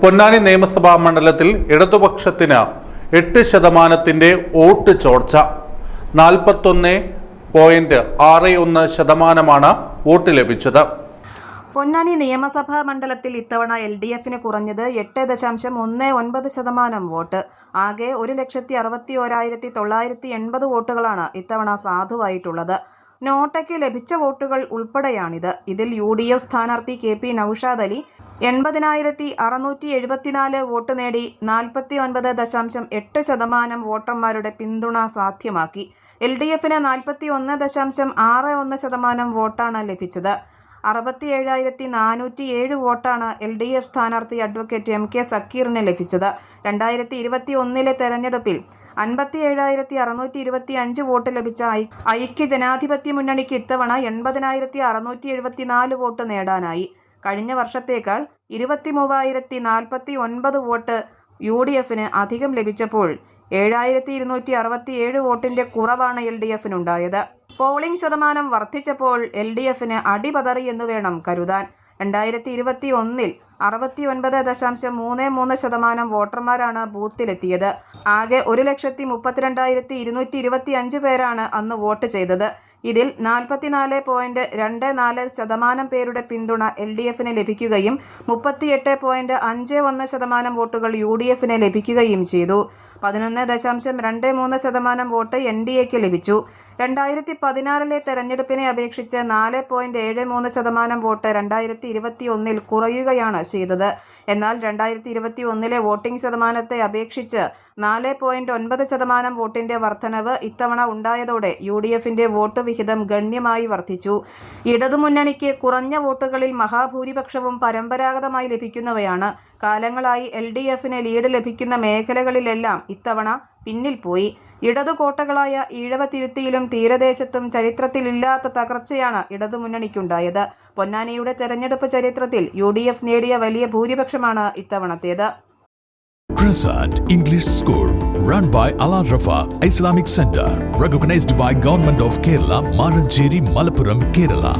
പൊന്നാനി നിയമസഭാ മണ്ഡലത്തിൽ ഇടതുപക്ഷത്തിന് 8% വോട്ട് ചോർച്ച. 41.61% വോട്ട് ലഭിച്ചത്. പൊന്നാനി നിയമസഭാ മണ്ഡലത്തിൽ ഇത്തവണ LDFന് കുറഞ്ഞത് 8.19% വോട്ട്. ആകെ 1,61,980 വോട്ടുകളാണ് ഇത്തവണ സാധുവായിട്ടുള്ളത്. നോട്ടയ്ക്ക് ലഭിച്ച വോട്ടുകൾ ഉൾപ്പെടെയാണിത്. ഇതിൽ UDF സ്ഥാനാർത്ഥി KP നൌഷാദ് അലി 80,674 വോട്ട് നേടി 49.8% വോട്ടർമാരുടെ പിന്തുണ സാധ്യമാക്കി. LDFന് 41.61% വോട്ടാണ് ലഭിച്ചത്. 67,407 വോട്ടാണ് LDF സ്ഥാനാർത്ഥി അഡ്വക്കേറ്റ് MK സക്കീറിന് ലഭിച്ചത്. 2021 തെരഞ്ഞെടുപ്പിൽ 57,625 വോട്ട് ലഭിച്ച ഐക്യ ജനാധിപത്യ മുന്നണിക്ക് ഇത്തവണ 80,674 വോട്ട് നേടാനായി. കഴിഞ്ഞ വർഷത്തേക്കാൾ 23,049 വോട്ട് UDFന് അധികം ലഭിച്ചപ്പോൾ 7,267 വോട്ടിന്റെ കുറവാണ് LDFനുണ്ടായത്. പോളിംഗ് ശതമാനം വർദ്ധിച്ചപ്പോൾ LDFന് അടിപതറി എന്ന് വേണം കരുതാൻ. 2021 69.33% വോട്ടർമാരാണ് ബൂത്തിലെത്തിയത്. ആകെ 1,32,225 പേരാണ് അന്ന് വോട്ട് ചെയ്തത്. ഇതിൽ 44.24% പേരുടെ പിന്തുണ LDFന് ലഭിക്കുകയും 38.51% വോട്ടുകൾ UDFന് ലഭിക്കുകയും ചെയ്തു. 11.23% വോട്ട് NDAക്ക് ലഭിച്ചു. 2016 തെരഞ്ഞെടുപ്പിനെ അപേക്ഷിച്ച് 4.73% വോട്ട് 2021 കുറയുകയാണ് ചെയ്തത്. എന്നാൽ 2021 വോട്ടിംഗ് ശതമാനത്തെ അപേക്ഷിച്ച് 4.9% വോട്ടിന്റെ വർധനവ് ഇത്തവണ ഉണ്ടായതോടെ UDFന്റെ വോട്ട് വിഹിതം ഗണ്യമായി വർദ്ധിച്ചു. ഇടതുമുന്നണിക്ക് കുറഞ്ഞ വോട്ടുകളിൽ മഹാഭൂരിപക്ഷവും പരമ്പരാഗതമായി ലഭിക്കുന്നവയാണ്. കാലങ്ങളായി LDFന് ലീഡ് ലഭിക്കുന്ന മേഖലകളിലെല്ലാം ഇത്തവണ പിന്നിൽ പോയി. ഇടതു കോട്ടകളായ ഈഴവത്തിരുത്തിയിലും തീരദേശത്തും ചരിത്രത്തിലില്ലാത്ത തകർച്ചയാണ് ഇടതുമുന്നണിക്കുണ്ടായത്. പൊന്നാനിയുടെ തെരഞ്ഞെടുപ്പ് ചരിത്രത്തിൽ UDF നേടിയ വലിയ ഭൂരിപക്ഷമാണ് ഇത്തവണത്തേത്. Crescent English School, run by Al-Rafa Islamic Center, recognized by Government of Kerala, Marancheri, Malappuram, Kerala.